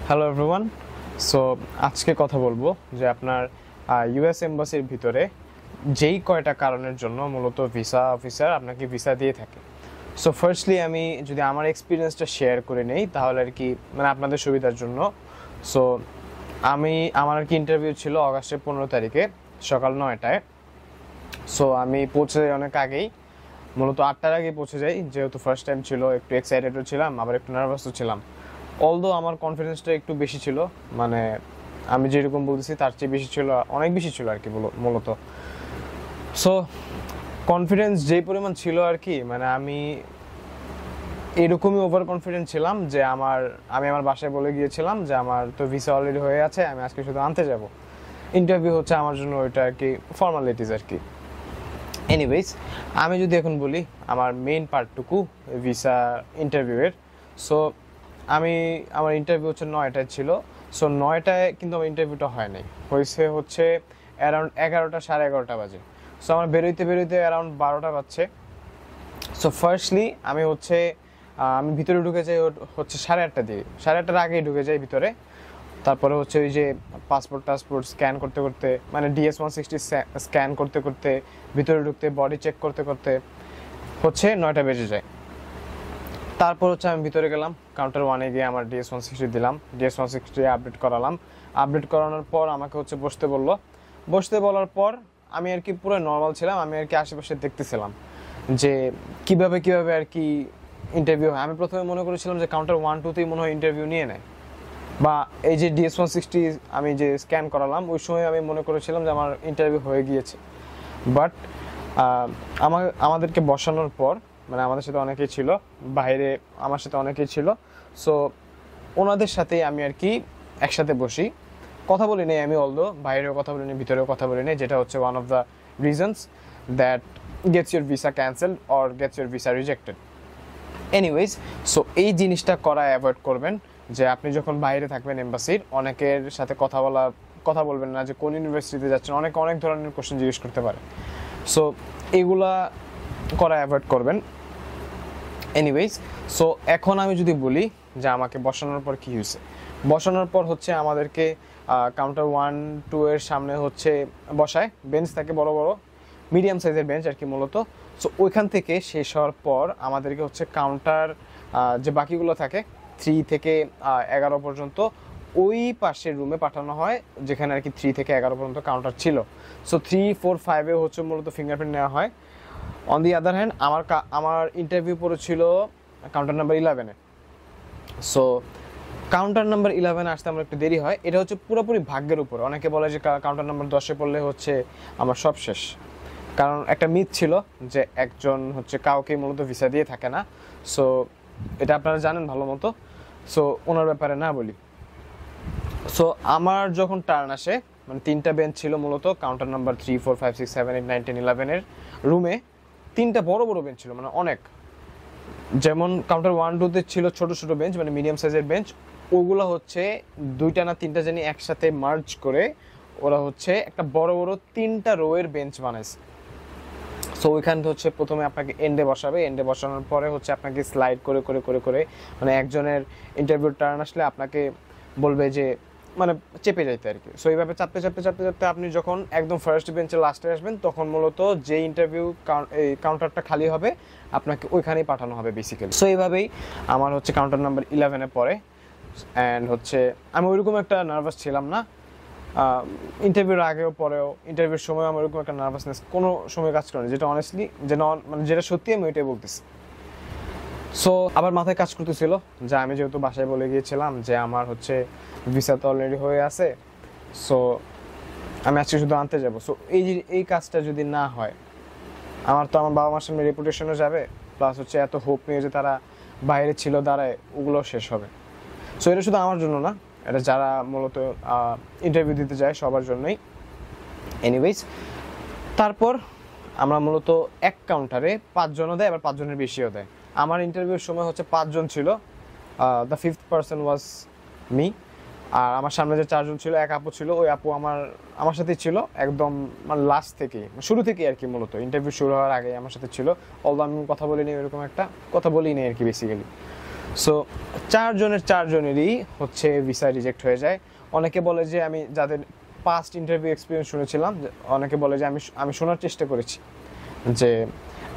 Hello everyone. So আজকে কথা বলবো যে আপনার ইউএস এম্বাসির ভিতরে যেই কয়টা কারণের জন্য মূলত ভিসা অফিসার আপনাকে ভিসা দিয়ে থাকে। সো ফার্স্টলি আমি যদি আমার এক্সপিরিয়েন্সটা শেয়ার করে নেই তাহলে আর কি মানে আপনাদের সুবিধার জন্য। সো আমার আর কি ইন্টারভিউ ছিল অগাস্টের 15 তারিখে সকাল 9টায়। সো আমি পৌঁছে যাই অনেক আগেই, মূলত 8টার আগে পৌঁছে যাই, যেহেতু ফার্স্ট টাইম ছিল একটু এক্সাইটেডও ছিলাম আবার একটু নার্ভাসও ছিলাম। অলদো আমার কনফিডেন্সটা একটু বেশি ছিল, মানে আমি যেরকম বলতেছি তার চেয়ে বেশি ছিল, অনেক বেশি ছিল আর কি মূলত। সো কনফিডেন্স যেই পরিমাণ ছিল আর কি, মানে আমি এরকমই ওভার কনফিডেন্ট ছিলাম যে আমি আমার বাসায় বলে গিয়েছিলাম যে আমার তো ভিসা অলরেডি হয়ে আছে, আমি আজকে শুধু আনতে যাব, ইন্টারভিউ হচ্ছে আমার জন্য ওইটা আর কি ফর্মালিটিস আর কি। এনিওয়েজ, আমি যদি এখন বলি আমার মেইন পার্টটুকু ভিসা ইন্টারভিউয়ের। সো আমার ইন্টারভিউ হচ্ছে 9টায় ছিল। সো 9টায় কিন্তু আমার ইন্টারভিউটা হয় নাই, হয়েছে হচ্ছে অ্যারাউন্ড 11টা, সাড়ে 11টা বাজে। সো আমার বেরোইতে বেরোইতে অ্যারাউন্ড 12টা বাজছে। সো ফার্স্টলি আমি ভিতরে ঢুকে যাই হচ্ছে 8:30 দিয়ে, 8:30টার আগেই ঢুকে যাই ভিতরে। তারপরে হচ্ছে ওই যে পাসপোর্ট স্ক্যান করতে করতে, মানে DS-160 স্ক্যান করতে করতে, ভিতরে ঢুকতে বডি চেক করতে করতে হচ্ছে 9টা বেজে যায়। তারপর হচ্ছে আমি ভিতরে গেলাম, কাউন্টার 1-এ গিয়ে আমার DS-160 দিলাম, DS-160 আপডেট করালাম। আপডেট করানোর পর আমাকে হচ্ছে বসতে বলার পর আমি আর কি পুরো নর্মাল ছিলাম, আমি আর কি আশেপাশে দেখতেছিলাম যে কিভাবে আর কি ইন্টারভিউ হয়। আমি প্রথমে মনে করেছিলাম যে কাউন্টার 1-2তেই মনে হয় ইন্টারভিউ নিয়ে নেয়, বা এই যে DS-160 আমি যে স্ক্যান করালাম ওই সময় আমি মনে করেছিলাম যে আমার ইন্টারভিউ হয়ে গিয়েছে। বাট আমাদেরকে বসানোর পর, মানে আমাদের সাথে অনেকেই ছিল, বাইরে আমার সাথে অনেকেই ছিল। সো ওনাদের সাথেই আমি আর কি একসাথে বসি, কথা বলি নেই আমি, অলদো বাইরেও কথা বলি নেই ভিতরেও কথা বলি নেই, যেটা হচ্ছে one of the reasons that gets your visa cancelled or gets your visa rejected. Anyways, so এই জিনিসটা করা অ্যাভয়েড করবেন যে আপনি যখন বাইরে থাকবেন এম্বাসির, অনেকের সাথে কথা বলবেন না যে কোন ইউনিভার্সিটিতে যাচ্ছেন, অনেক ধরনের কোশ্চেন জিজ্ঞেস করতে পারে। সো এগুলা করা অ্যাভয়েড করবেন। এনিওয়েজ, সো এখন আমি যদি বলি যে আমাকে বসানোর পর কি হয়েছে। বসানোর পর হচ্ছে আমাদেরকে কাউন্টার 1-2 এর সামনে হচ্ছে বসায়, বেঞ্চ থাকে বড় বড় মিডিয়াম সাইজের বেঞ্চ আর কি মূলত। সো ওইখান থেকে শেষ হওয়ার পর আমাদেরকে হচ্ছে কাউন্টার যে বাকিগুলো থাকে 3 থেকে 11 পর্যন্ত ওই পাশের রুমে পাঠানো হয়, যেখানে আর কি 3 থেকে 11 পর্যন্ত কাউন্টার ছিল। সো 3, 4, 5-এ হচ্ছে মূলত ফিঙ্গারপ্রিন্ট নেওয়া হয়। অন দি আদার হ্যান্ড আমার ইন্টারভিউ পড়েছিল কাউন্টার নাম্বার 11-এ। সো কাউন্টার নাম্বার 11 আসতে আমার একটু দেরি হয়, এটা হচ্ছে পুরোপুরি ভাগ্যের উপর। অনেকে বলে যে কাউন্টার নাম্বার 10-এ পড়লে হচ্ছে আমার সব শেষ, কারণ একটা মিথ ছিল যে একজন হচ্ছে কাউকে মূলত ভিসা দিয়ে থাকে না। সো এটা আপনারা জানেন ভালো মতো, সো ওনার ব্যাপারে না বলি। সো আমার যখন টার্ন আসে, মানে 3টা বেঞ্চ ছিল মূলত কাউন্টার নাম্বার 3, 4, 5, 6, 7, 8, 9, 10, 11-এর রুমে 3টা বড় বেঞ্চ ছিল, মানে অনেক। যেমন কাউন্টার 1-2-তে ছিল ছোট বেঞ্চ, মানে মিডিয়াম সাইজের বেঞ্চ, ওগুলো হচ্ছে 2টা না 3টা জানি একসাথে মার্জ করে ওরা হচ্ছে একটা বড় 3টা রোয়ের বেঞ্চ বানাইছে। সো ওইখান হচ্ছে প্রথমে আপনাকে এন্ডে বসানোর পরে হচ্ছে আপনাকে স্লাইড করে মানে একজনের ইন্টারভিউ টার্ন আসলে আপনাকে বলবে যে মানে চেপে যাইতে আর কি। সো এইভাবে চাপতে আপনি যখন একদম ফার্স্ট বেঞ্চে লাস্টে আসবেন, তখন মূলত যে ইন্টারভিউ কাউন্টারটা খালি হবে আপনাকে ওইখানেই পাঠানো হবে বেসিক্যালি। সো এইভাবেই আমার হচ্ছে কাউন্টার নাম্বার 11-এ পড়ে। অ্যান্ড হচ্ছে আমি ওইরকম একটা নার্ভাস ছিলাম না, ইন্টারভিউর আগেও পরেও, ইন্টারভিউর সময় আমার ওরকম একটা নার্ভাসনেস কোনো সময় কাজ করে না, যেটা অনেস্টলি মানে যেটা সত্যি আমি ওইটাই বলতেছি। সো আবার মাথায় কাজ করতেছিল যে আমি যেহেতু বাসায় বলে গিয়েছিলাম যে আমার হচ্ছে ভিসা তো অলরেডি হয়ে আছে, সো আমি আজকে শুধু আনতে যাব। সো এই কাজটা যদি না হয়, আমার বাবা মার সামনে রেপুটেশনও যাবে, প্লাস হচ্ছে এত হোপ নিয়ে যে তারা বাইরে ছিল দাঁড়ায়, ওগুলো শেষ হবে। সো এটা শুধু আমার জন্য না, এটা যারা মূলত ইন্টারভিউ দিতে যায় সবার জন্যই। এনিওয়েজ, তারপর আমরা মূলত এক কাউন্টারে 5 জনও দেয়, আবার 5 জনের বেশিও দেয়। আমার ইন্টারভিউর সময় হচ্ছে 5 জন ছিল, the 5th person was me. আর আমার সামনে যে 4 জন ছিল, এক আপু ছিল, ওই আপু আমার সাথেই ছিল একদম মানে লাস্ট থেকেই, শুরু থেকেই আর কি, মূলত ইন্টারভিউ শুরু হওয়ার আগে আমার সাথে ছিল। অলদো আমি কথা বলিনি আর কি বেসিক্যালি। সো 4 জনের 4 জনেরই হচ্ছে ভিসা রিজেক্ট হয়ে যায়। অনেকে বলে যে আমি যাদের পাস্ট ইন্টারভিউ এক্সপিরিয়েন্স শুনেছিলাম, অনেকে বলে যে আমি শোনার চেষ্টা করেছি যে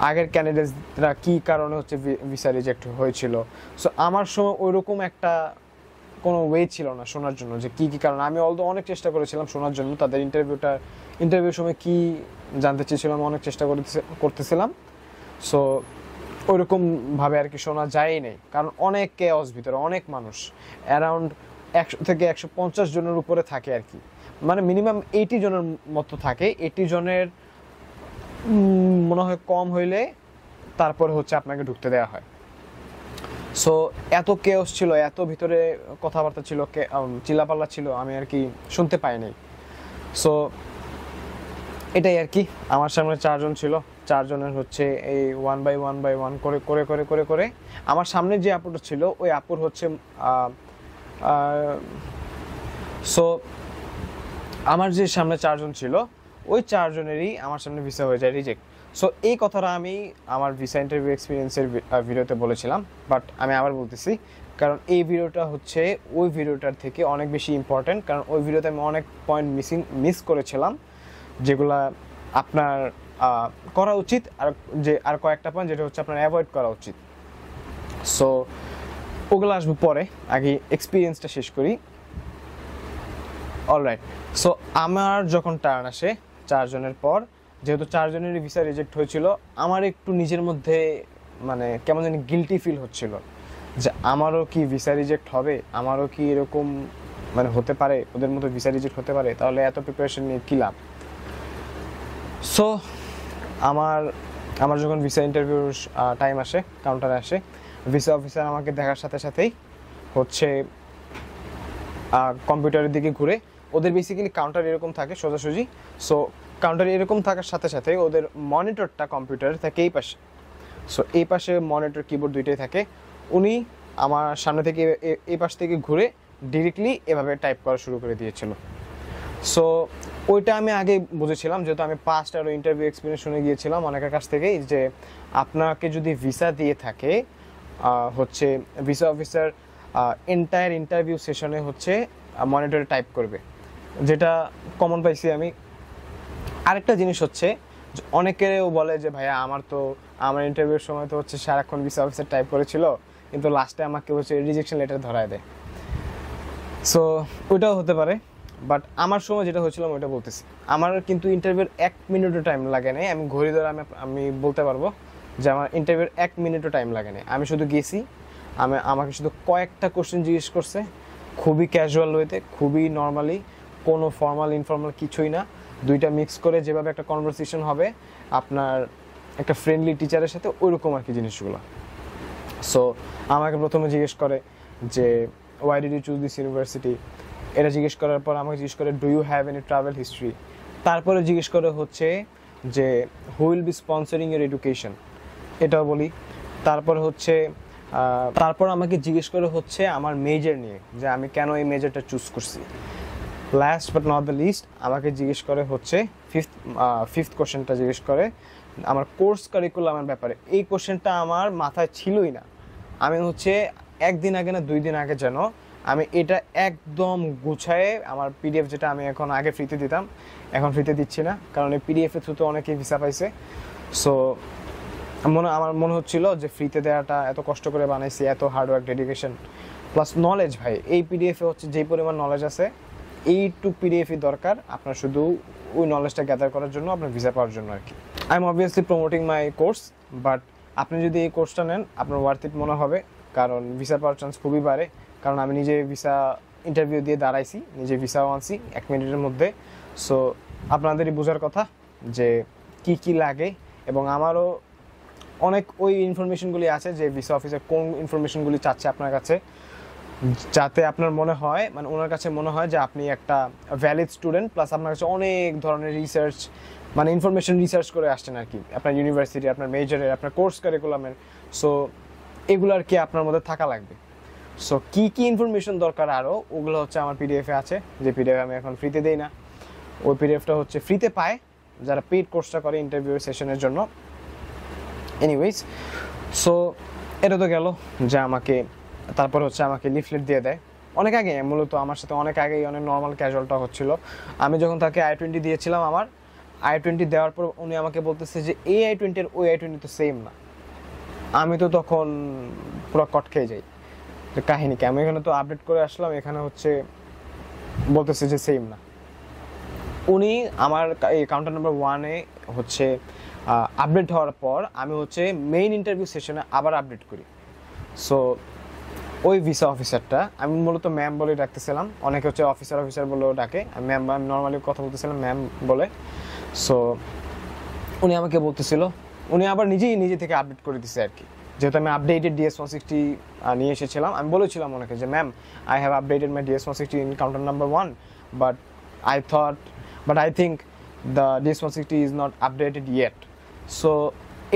আগের ক্যান্ডিডেটরা কী কারণে হচ্ছে ভিসা রিজেক্ট হয়েছিল। সো আমার সময় ওইরকম একটা কোনো ওয়ে ছিল না শোনার জন্য যে কী কী কারণ। আমি অনেক চেষ্টা করেছিলাম শোনার জন্য, তাদের ইন্টারভিউর সময় কী জানতে চেয়েছিলাম অনেক চেষ্টা করতেছিলাম। সো ওইরকমভাবে আর কি শোনা যায়ই নেই, কারণ অনেক কেওস ভিতরে, অনেক মানুষ অ্যারাউন্ড 100 থেকে 150 জনের উপরে থাকে আর কি, মানে মিনিমাম 80 জনের মতো থাকে। 80 জনের মনে হয় কম হইলে তারপরে হচ্ছে আপনাকে ঢুকতে দেওয়া হয়। সো এত কেওস ছিল, এত ভিতরে কথাবার্তা ছিল, চিল্লাপাল্লা ছিল, আমি আর কি শুনতে পাই নাই। সো এটাই আর কি। আমার সামনে 4 জন ছিল, 4 জনের হচ্ছে এই 1 বাই 1 করে করে করে করে করে আমার সামনে যে আপুটা ছিল ওই আপুর হচ্ছে সো আমার যে সামনে 4 জন ছিল ওই 4 জনেরই আমার সামনে ভিসা হয়ে যায় রিজেক্ট। সো এই কথাটা আমি আমার ভিসা ইন্টারভিউ এক্সপিরিয়েন্সের ভিডিওতে বলেছিলাম, বাট আমি আবার বলতেছি কারণ এই ভিডিওটা হচ্ছে ওই ভিডিওটার থেকে অনেক বেশি ইম্পর্টেন্ট, কারণ ওই ভিডিওতে আমি অনেক পয়েন্ট মিস করেছিলাম যেগুলা আপনার করা উচিত, আর কয়েকটা পয়েন্ট যেটা হচ্ছে আপনার অ্যাভয়েড করা উচিত। সো ওগুলো আসবো পরে, আগে এক্সপিরিয়েন্সটা শেষ করি। অলরাইট, সো আমার যখন টার্ন আসে 4 জনের পর, যেহেতু 4 জনেরই ভিসা রিজেক্ট হয়েছিল, আমার একটু নিজের মধ্যে মানে কেমন জানি গিল্টি ফিল হচ্ছিল যে আমারও কি ভিসা রিজেক্ট হবে, আমারও কি এরকম মানে হতে পারে, ওদের মতো ভিসা রিজেক্ট হতে পারে, তাহলে এত প্রিপারেশন নিয়ে কী লাভ। সো আমার যখন ভিসা ইন্টারভিউর টাইম আসে, কাউন্টারে আসে, ভিসা অফিসার আমাকে দেখার সাথে সাথেই হচ্ছে কম্পিউটারের দিকে ঘুরে, ওদের বেসিক্যালি কাউন্টার এরকম থাকে সোজাসুজি। সো কাউন্টার এরকম থাকার সাথে সাথে ওদের মনিটরটা কম্পিউটারে থাকে এই পাশে। সো এই পাশে মনিটর কিবোর্ড দুইটাই থাকে। উনি আমার সামনে থেকে এই পাশ থেকে ঘুরে ডিরেক্টলি এভাবে টাইপ করা শুরু করে দিয়েছিল। সো ওইটা আমি আগে বুঝেছিলাম, যেহেতু আমি পাস্ট আরও ইন্টারভিউ এক্সপিরিয়েন্স শুনে গিয়েছিলাম অনেকের কাছ থেকেই, যে আপনাকে যদি ভিসা দিয়ে থাকে হচ্ছে ভিসা অফিসার এন্টায়ার ইন্টারভিউ সেশনে হচ্ছে মনিটরে টাইপ করবে, যেটা কমন পাইছি আমি। আরেকটা জিনিস হচ্ছে অনেকেও বলে যে ভাইয়া আমার ইন্টারভিউর সময় তো হচ্ছে সারাক্ষণ ভিসা অফিসার টাইপ করেছিল, কিন্তু লাস্টে আমাকে হচ্ছে রিজেকশন লেটার ধরায় দেয়। সো ওইটাও হতে পারে, বাট আমার সময় যেটা হয়েছিল আমি ওইটা বলতেছি। আমার কিন্তু ইন্টারভিউর 1 মিনিটও টাইম লাগে নাই, আমি ঘড়ি ধরে আমি বলতে পারবো যে আমার ইন্টারভিউর 1 মিনিটও টাইম লাগে নাই। আমি শুধু গেছি, আমাকে শুধু কয়েকটা কোশ্চেন জিজ্ঞেস করছে, খুবই ক্যাজুয়াল ওয়েতে, খুবই নর্মালি, কোনো ফর্মাল ইনফর্মাল কিছুই না, দুইটা মিক্স করে যেভাবে একটা কনভারসেশন হবে আপনার একটা ফ্রেন্ডলি টিচারের সাথে, ওইরকম আর কি জিনিসগুলো। সো আমাকে প্রথমে জিজ্ঞেস করে যে why did you choose this university, এটা জিজ্ঞেস করার পর আমাকে জিজ্ঞেস করে do you have any travel history, তারপরে জিজ্ঞেস করে হচ্ছে যে who will be sponsoring your education, এটাও বলি। তারপর আমাকে জিজ্ঞেস করে হচ্ছে আমার মেজর নিয়ে, যে আমি কেন এই মেজরটা চুজ করছি। Last but not the least আমাকে জিজ্ঞেস করে হচ্ছে ফিফথ কোশ্চেনটা জিজ্ঞেস করে আমার কোর্স কারিকুলামের ব্যাপারে। এই কোশ্চেনটা আমার মাথায় ছিলই না। আমি হচ্ছে 1 দিন আগে না 2 দিন আগে যেন আমি এটা একদম গুছায়ে আমার পিডিএফ, যেটা আমি এখন আগে ফ্রিতে দিতাম এখন ফ্রিতে দিচ্ছি না, কারণ এই পিডিএফের থ্রুতে অনেকেই ভিসা পাইছে। সো আমার মনে হচ্ছিল যে ফ্রিতে দেওয়াটা, এত কষ্ট করে বানাইছি, এত হার্ডওয়ার্ক, ডেডিকেশন প্লাস নলেজ, ভাই এই পিডিএফে হচ্ছে যেই পরিমাণ নলেজ আছে এইটুক পিডিএফই দরকার আপনার শুধু ওই নলেজটা গ্যাদার করার জন্য, আপনার ভিসা পাওয়ার জন্য আর কি। I am obviously promoting my course, but আপনি যদি এই কোর্সটা নেন আপনার ওয়ার্থ ইট মনে হবে, কারণ ভিসা পাওয়ার চান্স খুবই বাড়ে। কারণ আমি নিজে ভিসা ইন্টারভিউ দিয়ে দাঁড়াইছি, নিজে ভিসাও আনছি 1 মিনিটের মধ্যে। সো আপনাদেরই বোঝার কথা যে কি কি লাগে, এবং আমারও অনেক ওই ইনফরমেশনগুলি আছে যে ভিসা অফিসার কোন ইনফরমেশনগুলি চাচ্ছে আপনার কাছে, যাতে আপনার মনে হয়, মানে ওনার কাছে মনে হয় যে আপনি একটা ভ্যালিড স্টুডেন্ট, প্লাস আপনার কাছে অনেক ধরনের রিসার্চ, মানে ইনফরমেশন রিসার্চ করে আসছেন আর কি, আপনার ইউনিভার্সিটি, আপনার মেজরের, আপনার কোর্স কারিকুলামের। সো এগুলো আর কি আপনার মধ্যে থাকা লাগবে। সো কি কি ইনফরমেশন দরকার আরও, ওগুলো হচ্ছে আমার পিডিএফে আছে, যে পিডিএফ আমি এখন ফ্রিতে দেই না। ওই পিডিএফটা হচ্ছে ফ্রিতে পায় যারা পেইড কোর্সটা করে ইন্টারভিউ সেশনের জন্য। এনিওয়েজ, সো এটা তো গেল যে আমাকে তারপর হচ্ছে আমাকে লিফলেট দিয়ে দেয় অনেক আগে, মূলত আমার সাথে অনেক আগেই অনেক নর্মাল ক্যাজুয়াল টক হচ্ছিল। আমি যখন তাকে I-20 দিয়েছিলাম, আমার I-20 দেওয়ার পর উনি আমাকে বলতেছে যে এই I-20 আর ওই I-20 তো সেম না। আমি তো তখন পুরো কট খেয়ে যাই, কাহিনী কি, আমি এখানে তো আপডেট করে আসলাম, এখানে হচ্ছে বলতেছে যে সেম না। উনি আমার এই কাউন্টার নাম্বার 1-এ হচ্ছে আপডেট হওয়ার পর আমি হচ্ছে মেইন ইন্টারভিউ সেশনে আবার আপডেট করি। সো ওই ভিসা অফিসারটা, আমি মূলত ম্যাম বলে ডাকতেছিলাম, অনেকে হচ্ছে অফিসার বলেও ডাকে, ম্যাম আমি নর্মালি কথা বলতেছিলাম ম্যাম বলে। সো উনি আমাকে বলতেছিল, উনি আবার নিজে থেকে আপডেট করে দিচ্ছে আর কি, যেহেতু আমি আপডেটেড DS-160 নিয়ে এসেছিলাম। আমি বলেছিলাম ওনাকে যে ma'am, I have updated my DS-160 in counter number 1, but I think the DS-160 is not updated yet. So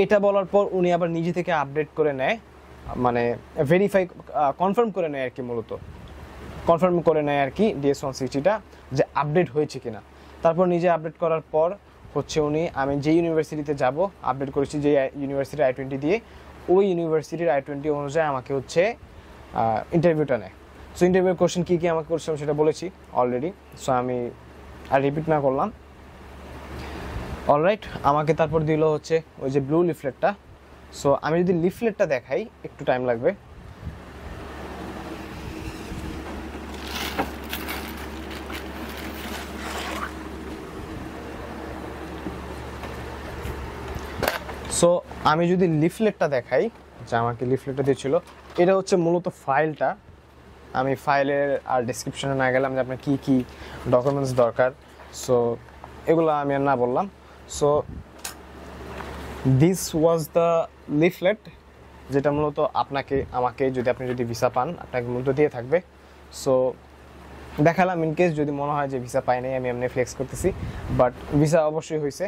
এটা বলার পর উনি আবার নিজে থেকে আপডেট করে নেয়, মানে ভেরিফাই কনফার্ম করে নেয় আর কি, মূলত কনফার্ম করে নেয় আর কি DS-160টা যে আপডেট হয়েছে কিনা। তারপর নিজে আপডেট করার পর হচ্ছে উনি, আমি যে ইউনিভার্সিটিতে যাব আপডেট করেছি যে ইউনিভার্সিটির I-20 দিয়ে, ওই ইউনিভার্সিটির I-20 অনুযায়ী আমাকে হচ্ছে ইন্টারভিউটা নেয়। সো ইন্টারভিউর কোশ্চেন কী কী আমাকে করছিলাম সেটা বলেছি অলরেডি, সো আমি আর রিপিট না করলাম। অলরাইট, আমাকে তারপর দিল হচ্ছে ওই যে ব্লু লিফলেটটা। সো আমি যদি লিফলেটটা দেখাই, একটু টাইম লাগবে। সো আমি যদি লিফলেটটা দেখাই, যে আমাকে লিফলেটটা দিয়েছিল, এটা হচ্ছে মূলত ফাইলটা। আমি ফাইলের আর ডেসক্রিপশনে না গেলাম যে আপনার কী কী ডকুমেন্টস দরকার, সো এগুলো আমি আর না বললাম। So this was the leaflet, যেটা মূলত আমাকে যদি আপনি যদি ভিসা পান আপনাকে মূলত দিয়ে থাকবে। সো দেখালাম, ইন কেস যদি মনে হয় যে ভিসা পাই নাই, আমি এমনি ফ্লেক্স করতেছি, বাট ভিসা অবশ্যই হয়েছে।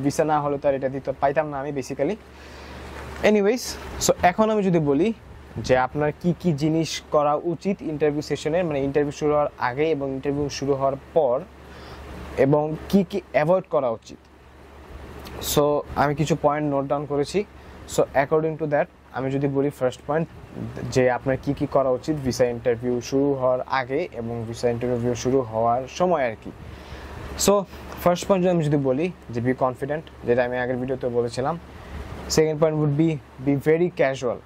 ভিসা না হলে তো আর এটা দিতে পাইতাম না আমি বেসিক্যালি। এনিওয়েজ, সো এখন আমি যদি বলি যে আপনার কি কি জিনিস করা উচিত ইন্টারভিউ সেশনে, মানে ইন্টারভিউ শুরু হওয়ার আগে এবং ইন্টারভিউ শুরু হওয়ার পর, এবং কি কি অ্যাভয়েড করা উচিত। সো আমি কিছু পয়েন্ট নোট ডাউন করেছি। সো অ্যাকর্ডিং টু দ্যাট আমি যদি বলি, ফার্স্ট পয়েন্ট, যে আপনার কি কি করা উচিত ভিসা ইন্টারভিউ শুরু হওয়ার আগে এবং ভিসা ইন্টারভিউ শুরু হওয়ার সময় আর কি। সো ফার্স্ট পয়েন্ট আমি যদি বলি যে বি কনফিডেন্ট, যেটা আমি আগের ভিডিওতে বলেছিলাম। Second point would be very casual.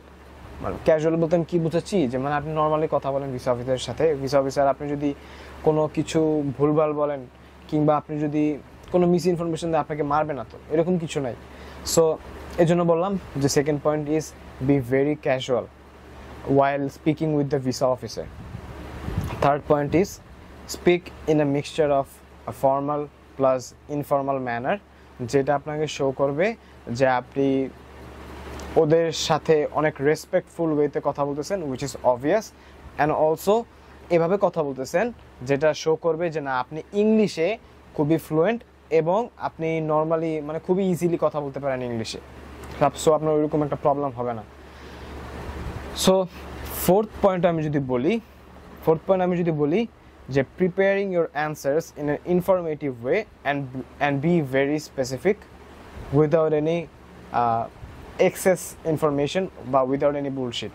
মানে ক্যাজুয়াল বলতে আমি কী বুঝাচ্ছি, যে মানে আপনি নর্মালি কথা বলেন ভিসা অফিসারের সাথে, ভিসা অফিসার আপনি যদি কোনো কিছু ভুলভাল বলেন কিংবা আপনি যদি কোনো মিস ইনফরমেশন দিয়ে আপনাকে মারবে না, তো এরকম কিছু নাই। সো এই জন্য বললাম যে second point is B very casual while speaking with the visa officer. Third point is speak in a mixture of a formal plus informal manner, যেটা আপনাকে শো করবে যে আপনি ওদের সাথে অনেক রেসপেক্টফুল ওয়েতে কথা বলতেছেন, which is obvious, and also এভাবে কথা বলতেছেন যেটা শো করবে যে না, আপনি ইংলিশে খুবই ফ্লুয়েন্ট এবং আপনি নর্মালি মানে খুবই ইজিলি কথা বলতে পারেন ইংলিশে। সো আপনার ওইরকম একটা প্রবলেম হবে না। সো ফোর্থ পয়েন্ট আমি যদি বলি যে preparing your answers in an informative way and be very specific without any excess information বা উইদাউট এনি বুলশিট।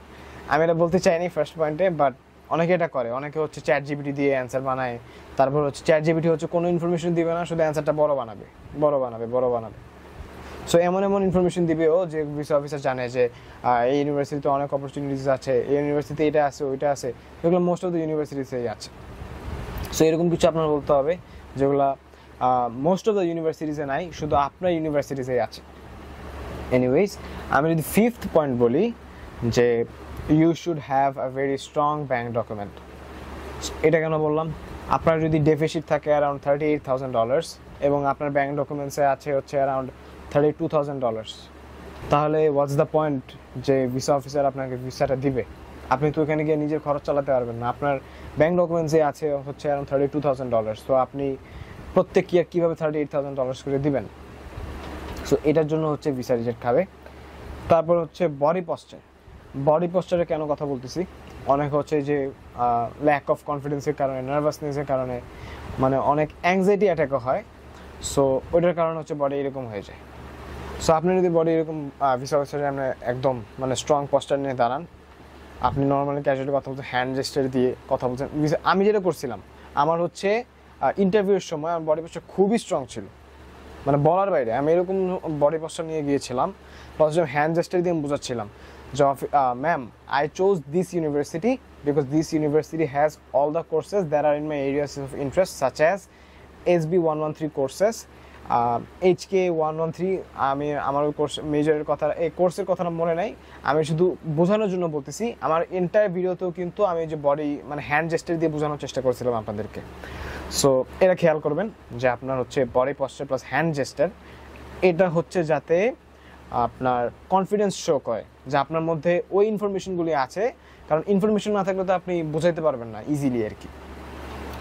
আমি এটা বলতে চাইনি ফার্স্ট পয়েন্টে, বাট অনেকে এটা করে। অনেকে হচ্ছে ChatGPT দিয়ে অ্যান্সার বানায়, তারপর হচ্ছে ChatGPT হচ্ছে কোনো ইনফরমেশন দিবে না, শুধু অ্যান্সারটা বড় বানাবে। সো এমন ইনফরমেশন দিবে ও যে ভিসা অফিসার জানে যে এই ইউনিভার্সিটিতে অনেক অপরচুনিটিস আছে, এই ইউনিভার্সিটিতে এটা আছে ওইটা আছে, যেগুলো মোস্ট অফ দ্য ইউনিভার্সিটিতেই আছে। সো এরকম কিছু আপনার বলতে হবে যেগুলো মোস্ট অফ দ্য ইউনিভার্সিটিসে নাই, শুধু আপনার ইউনিভার্সিটিতেই আছে। এনিওয়েজ, আমি যদি ফিফথ পয়েন্ট বলি যে you should have a very strong bank document. এটা কেন বললাম, আপনার যদি ডেফিসিট থাকে অ্যারাউন্ড $38,000 এবং আপনার ব্যাঙ্ক ডকুমেন্টসে আছে হচ্ছে অ্যারাউন্ড $32,000, তাহলে হোয়াটস দ্য পয়েন্ট যে ভিসা অফিসার আপনাকে ভিসাটা দিবে? আপনি তো এখানে গিয়ে নিজের খরচ চালাতে পারবেন না, আপনার ব্যাঙ্ক ডকুমেন্টসে আছে হচ্ছে অ্যারাউন্ড $32,000, তো আপনি প্রত্যেক ইয়ার কীভাবে $38,000 করে দিবেন? সো এটার জন্য হচ্ছে ভিসা রিজেক্ট খাবে। তারপর হচ্ছে বডি পশ্চারে কেন কথা বলতেছি, অনেক হচ্ছে যে ল্যাক অফ কনফিডেন্সের কারণে, নার্ভাসনেসের কারণে, মানে অনেক অ্যাংজাইটি অ্যাটাকও হয়। সো ওইটার কারণে হচ্ছে বডি এরকম হয়ে যায়। সো আপনি যদি বডি এরকম ভিসা অফিসারের আপনি একদম মানে স্ট্রং পস্টার নিয়ে দাঁড়ান, আপনি নর্মালি ক্যাজুয়ালি কথা বলছেন, হ্যান্ড জেস্টার দিয়ে কথা বলছেন। আমি যেটা করছিলাম, আমার হচ্ছে ইন্টারভিউয়ের সময় আমার বডি পস্টার খুবই স্ট্রং ছিল, মানে বলার বাইরে। আমি এরকম বডি পস্টার নিয়ে গিয়েছিলাম, প্লাস হ্যান্ড জেস্টার দিয়ে আমি বোঝাচ্ছিলাম যে ma'am, I chose this university because this university has all the courses that are in my areas of interest such as SB 113 courses, HK 113। আমি আমার ওই কোর্স মেজরের কথা, এই কোর্সের কথাটা মনে নাই, আমি শুধু বোঝানোর জন্য বলতেছি। আমার এন্টায়ার ভিডিওতেও কিন্তু আমি যে বডি মানে হ্যান্ড জেস্টার দিয়ে বোঝানোর চেষ্টা করছিলাম আপনাদেরকে। সো এটা খেয়াল করবেন যে আপনার হচ্ছে body posture plus hand gesture, এটা হচ্ছে যাতে আপনার কনফিডেন্স শো করে যে আপনার মধ্যে ওই ইনফরমেশনগুলি আছে, কারণ ইনফরমেশন না থাকলে তো আপনি বোঝাইতে পারবেন না ইজিলি আর কি।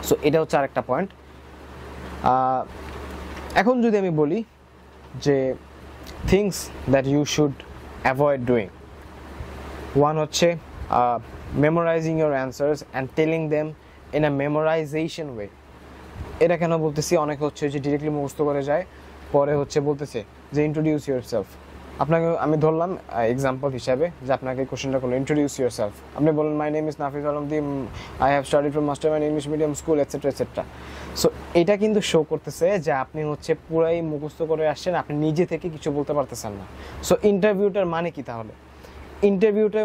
সো এটা হচ্ছে আরেকটা পয়েন্ট। এখন যদি আমি বলি যে things that you should avoid doing, one হচ্ছে memorising your answers and telling them in a memorisation way. এটা কেন বলতেছি, অনেকে হচ্ছে যে ডিরেক্টলি মুখস্থ করে যায়, পরে হচ্ছে বলতেছে যে ইন্ট্রোডিউস ইউর সেলফ। আপনাকে আমি ধরলাম এক্সাম্পল হিসাবে যে আপনাকে কোশ্চেনটা করলো ইন্ট্রোডিউস ইউর সেলফ, আপনি বলেন my name is Nafiz Alam the, I have studied from mastermind English medium school etcetera etcetera. So এটা কিন্তু শো করতেছে যে আপনি হচ্ছে পুরাই মুখস্থ করে আসছেন, আপনি নিজে থেকে কিছু বলতে পারতেছেন না। সো ইন্টারভিউটার মানে কি তাহলে? ইন্টারভিউটা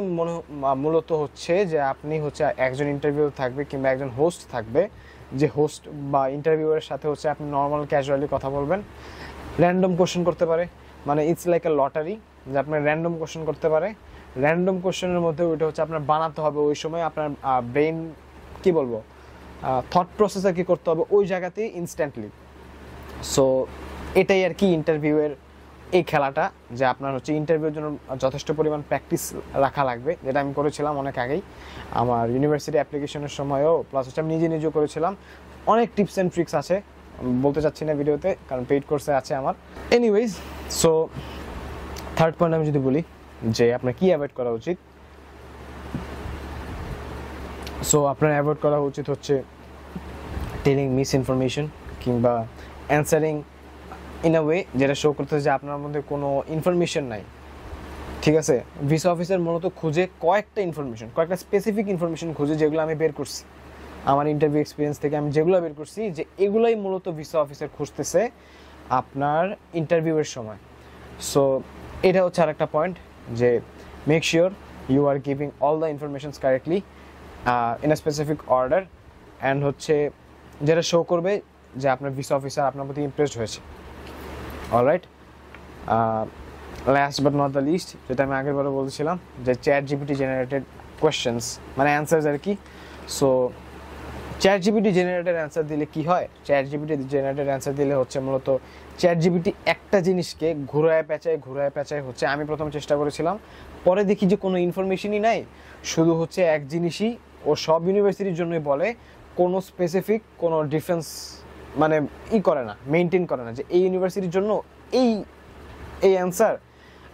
মূলত হচ্ছে যে আপনি হচ্ছে একজন ইন্টারভিউ থাকবে কিংবা একজন হোস্ট থাকবে, যে হোস্ট বা ইন্টারভিউয়ের সাথে হচ্ছে আপনি নর্মাল ক্যাজুয়ালি কথা বলবেন। র্যান্ডম কোশ্চেন করতে পারে, মানে ইটস লাইক এ লটারি, যে আপনার র্যান্ডম কোশ্চেন করতে পারে। র্যান্ডম কোশ্চেনের মধ্যে ওইটা হচ্ছে আপনার বানাতে হবে, ওই সময় আপনার ব্রেন কি বলবো থট প্রসেসর কি করতে হবে ওই জায়গাতেই ইনস্ট্যান্টলি। সো এটাই আর কি ইন্টারভিউয়ের এই খেলাটা, যে আপনার হচ্ছে ইন্টারভিউর জন্য যথেষ্ট পরিমাণ প্র্যাকটিস রাখা লাগবে, যেটা আমি করেছিলাম অনেক আগেই আমার ইউনিভার্সিটি অ্যাপ্লিকেশনের সময়ও, প্লাস হচ্ছে আমি নিজেও করেছিলাম। অনেক টিপস অ্যান্ড ট্রিক্স আছে, বলতে চাচ্ছি না ভিডিওতে কারণ পেইড কোর্সে আছে আমার। এনিওয়েজ, সো থার্ড পয়েন্ট আমি যদি বলি যে আপনার কি অ্যাভয়েড করা উচিত, সো আপনার অ্যাভয়েড করা উচিত হচ্ছে টেলিং মিস ইনফরমেশন কিংবা অ্যান্সারিং ইন আ ওয়ে যেটা শো করতেছে যে আপনার মধ্যে কোনো ইনফরমেশন নাই। ঠিক আছে, ভিসা অফিসার মূলত খুঁজে কয়েকটা ইনফরমেশন, কয়েকটা স্পেসিফিক ইনফরমেশন খুঁজে, যেগুলো আমি বের করছি আমার ইন্টারভিউ এক্সপিরিয়েন্স থেকে, আমি যেগুলো বের করছি যে এগুলোই মূলত ভিসা অফিসার খুঁজতেছে আপনার ইন্টারভিউয়ের সময়। সো এটা হচ্ছে আর একটা পয়েন্ট, যে make sure you are giving all the informations correctly in a specific order, and হচ্ছে যেটা শো করবে যে আপনার ভিসা অফিসার আপনার প্রতি ইমপ্রেসড হয়েছে। Alright, last but not the least, যেটা আমি আগের বারে বলছিলাম যে চ্যাট জিপিটি জেনারেটেড কোয়েশ্চেন্স মানে অ্যান্সার্স আর কি। So ChatGPT generated answer দিলে কি হয়, চ্যাট জিপিটি জেনারেটেড অ্যান্সার দিলে হচ্ছে মূলত চ্যাট জিপিটি একটা জিনিসকে ঘুরায় পেঁচায় হচ্ছে, আমি প্রথম চেষ্টা করেছিলাম, পরে দেখি যে কোনো ইনফরমেশনই নাই, শুধু হচ্ছে এক জিনিসই ও সব ইউনিভার্সিটির জন্যই বলে, কোনো স্পেসিফিক কোনো ডিফারেন্স মানে করে না, মেনটেন করে না যে এই ইউনিভার্সিটির জন্য এই অ্যান্সার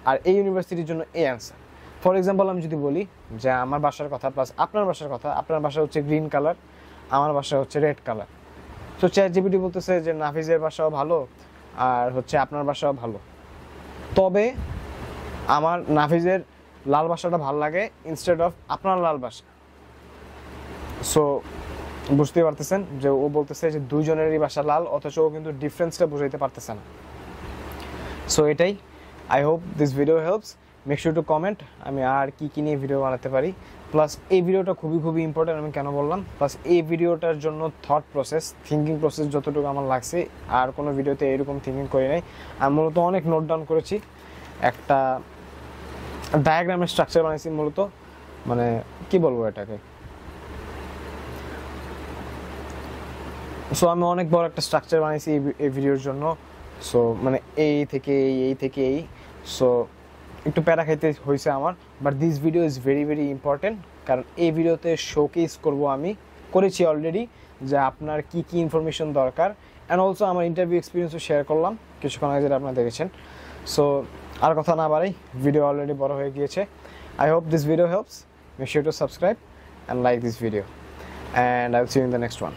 আর এই ইউনিভার্সিটির জন্য এই অ্যান্সার। ফর এক্সাম্পল আমি যদি বলি যে আমার বাসার কথা প্লাস আপনার বাসার কথা, আপনার বাসা হচ্ছে গ্রিন কালার, আমার বাসা হচ্ছে রেড কালার। তো চ্যাট জিপিটি বলতেছে যে নাফিজের বাসাও ভালো আর হচ্ছে আপনার বাসাও ভালো, তবে আমার নাফিজের লাল বাসাটা ভালো লাগে ইনস্টেড অফ আপনার লাল বাসা। সো বুঝতে পারতেছেন যে ও বলতেছে যে দুইজনেরই বাসা লাল, অথচ ও কিন্তু ডিফারেন্সটা বুঝাইতে পারতেছে না। সো এটাই, I hope this video helps. Make sure two comment আমি আর কি নিয়ে ভিডিও বানাতে পারি, প্লাস এই ভিডিওটা খুবই ইম্পর্টেন্ট, আমি কেন বললাম, প্লাস এই ভিডিওটার জন্য থট প্রসেস থিঙ্কিং প্রসেস যতটুকু আমার লাগছে, আর কোনো ভিডিওতে এরকম থিঙ্কিং করি নাই। আমি মূলত অনেক নোট ডাউন করেছি, একটা ডায়াগ্রামের স্ট্রাকচার বানাইছি মূলত, মানে কি বলবো এটাকে, সো আমি অনেক বড় একটা স্ট্রাকচার বানাইছি এই ভিডিওর জন্য। সো মানে এই থেকে এই, সো একটু প্যারা খাইতে হয়েছে আমার, but this video is very important, কারণ এই ভিডিওতে শোকেস করবো, আমি করেছি অলরেডি যে আপনার কি ইনফরমেশন দরকার, অ্যান্ড অলসো আমার ইন্টারভিউ এক্সপিরিয়েন্সও শেয়ার করলাম কিছুক্ষণ আগে যেটা আপনারা দেখেছেন। সো আর কথা না বাড়াই, ভিডিও অলরেডি বড় হয়ে গিয়েছে। I hope this video helps, make sure to subscribe and like this video, and I will see you in the next one.